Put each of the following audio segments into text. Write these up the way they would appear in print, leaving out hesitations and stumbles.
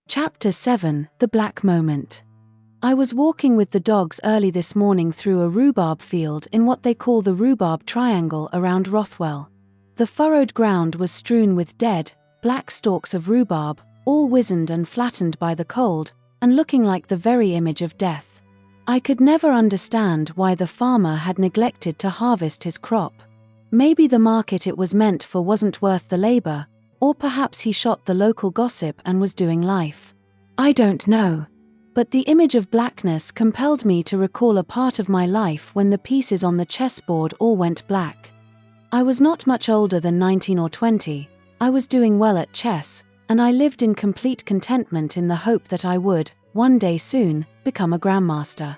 Chapter 7: The Black Moment. I was walking with the dogs early this morning through a rhubarb field in what they call the Rhubarb Triangle around Rothwell. The furrowed ground was strewn with dead, black stalks of rhubarb, all wizened and flattened by the cold, and looking like the very image of death. I could never understand why the farmer had neglected to harvest his crop. Maybe the market it was meant for wasn't worth the labor, or perhaps he shot the local gossip and was doing life. I don't know. But the image of Blackness compelled me to recall a part of my life when the pieces on the chessboard all went black. I was not much older than 19 or 20, I was doing well at chess, and I lived in complete contentment in the hope that I would, one day soon, become a Grandmaster.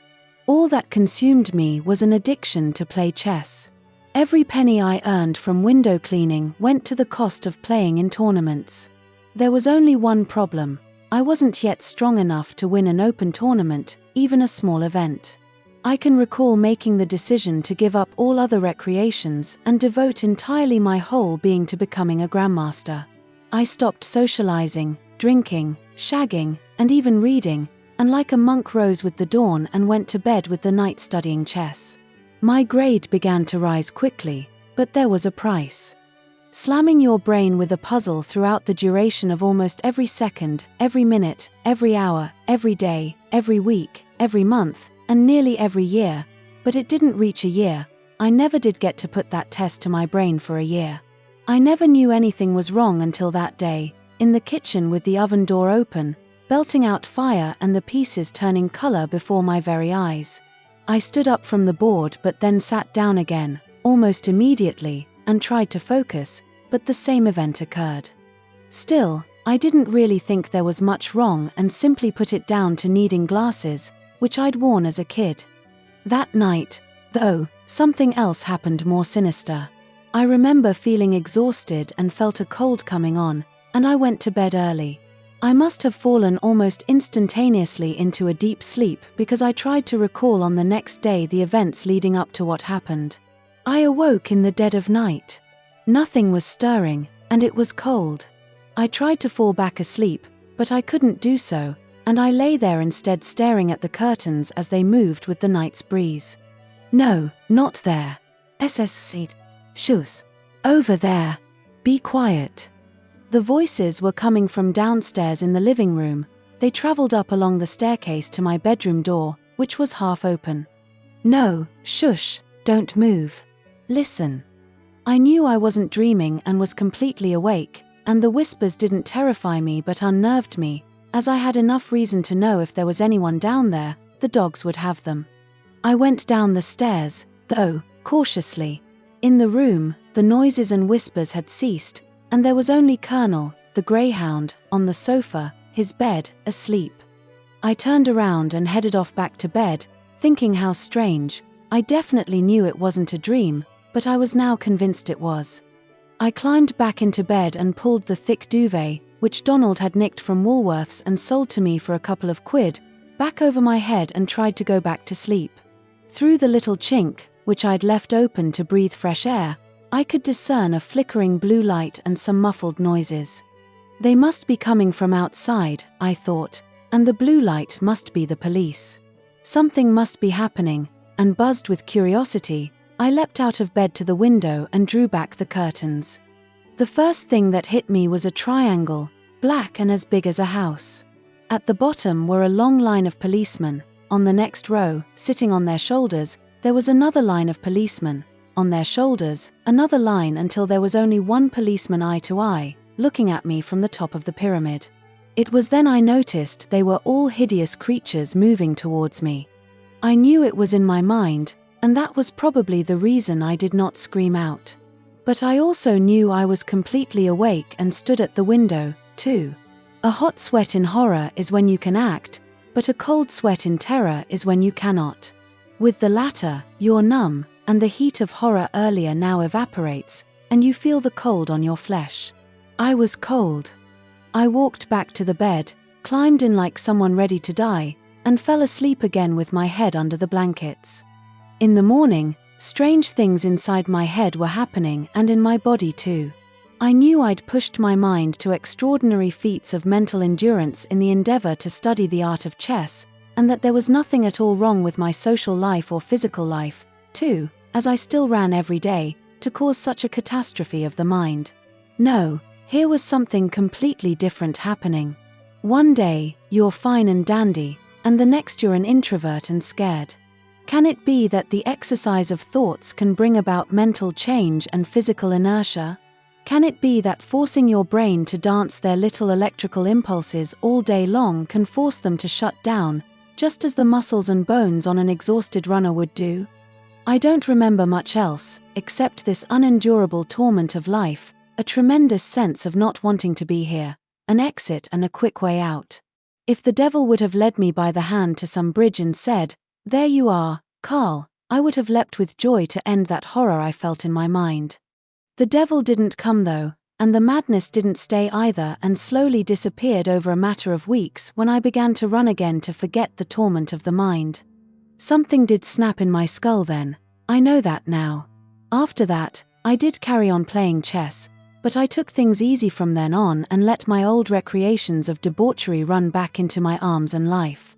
All that consumed me was an addiction to play chess. Every penny I earned from window cleaning went to the cost of playing in tournaments. There was only one problem: I wasn't yet strong enough to win an open tournament, even a small event. I can recall making the decision to give up all other recreations and devote entirely my whole being to becoming a Grandmaster. I stopped socializing, drinking, shagging, and even reading, and like a monk rose with the dawn and went to bed with the night studying chess. My grade began to rise quickly, but there was a price. Slamming your brain with a puzzle throughout the duration of almost every second, every minute, every hour, every day, every week, every month, and nearly every year. But it didn't reach a year. I never did get to put that test to my brain for a year. I never knew anything was wrong until that day, in the kitchen with the oven door open, belting out fire and the pieces turning color before my very eyes. I stood up from the board but then sat down again, almost immediately, and tried to focus, but the same event occurred. Still, I didn't really think there was much wrong and simply put it down to needing glasses, which I'd worn as a kid. That night, though, something else happened more sinister. I remember feeling exhausted and felt a cold coming on, and I went to bed early. I must have fallen almost instantaneously into a deep sleep because I tried to recall on the next day the events leading up to what happened. I awoke in the dead of night. Nothing was stirring, and it was cold. I tried to fall back asleep, but I couldn't do so, and I lay there instead staring at the curtains as they moved with the night's breeze. No, not there. SSC. Shush. Over there. Be quiet. The voices were coming from downstairs in the living room. They traveled up along the staircase to my bedroom door, which was half open. No, shush, don't move. Listen. I knew I wasn't dreaming and was completely awake, and the whispers didn't terrify me but unnerved me, as I had enough reason to know if there was anyone down there, the dogs would have them. I went down the stairs, though, cautiously. In the room, the noises and whispers had ceased, and there was only Colonel, the greyhound, on the sofa, his bed, asleep. I turned around and headed off back to bed, thinking how strange. I definitely knew it wasn't a dream, but I was now convinced it was. I climbed back into bed and pulled the thick duvet, which Donald had nicked from Woolworths and sold to me for a couple of quid, back over my head and tried to go back to sleep. Through the little chink, which I'd left open to breathe fresh air, I could discern a flickering blue light and some muffled noises. They must be coming from outside, I thought, and the blue light must be the police. Something must be happening, and buzzed with curiosity, I leapt out of bed to the window and drew back the curtains. The first thing that hit me was a triangle, black and as big as a house. At the bottom were a long line of policemen. On the next row, sitting on their shoulders, there was another line of policemen. On their shoulders, another line until there was only one policeman eye to eye, looking at me from the top of the pyramid. It was then I noticed they were all hideous creatures moving towards me. I knew it was in my mind, and that was probably the reason I did not scream out. But I also knew I was completely awake and stood at the window, too. A hot sweat in horror is when you can act, but a cold sweat in terror is when you cannot. With the latter, you're numb, and the heat of horror earlier now evaporates, and you feel the cold on your flesh. I was cold. I walked back to the bed, climbed in like someone ready to die, and fell asleep again with my head under the blankets. In the morning, strange things inside my head were happening and in my body too. I knew I'd pushed my mind to extraordinary feats of mental endurance in the endeavor to study the art of chess, and that there was nothing at all wrong with my social life or physical life, too, as I still ran every day, to cause such a catastrophe of the mind. No, here was something completely different happening. One day, you're fine and dandy, and the next you're an introvert and scared. Can it be that the exercise of thoughts can bring about mental change and physical inertia? Can it be that forcing your brain to dance their little electrical impulses all day long can force them to shut down, just as the muscles and bones on an exhausted runner would do? I don't remember much else, except this unendurable torment of life, a tremendous sense of not wanting to be here, an exit and a quick way out. If the devil would have led me by the hand to some bridge and said, "There you are, Karl," I would have leapt with joy to end that horror I felt in my mind. The devil didn't come though, and the madness didn't stay either, and slowly disappeared over a matter of weeks when I began to run again to forget the torment of the mind. Something did snap in my skull then, I know that now. After that, I did carry on playing chess, but I took things easy from then on and let my old recreations of debauchery run back into my arms and life.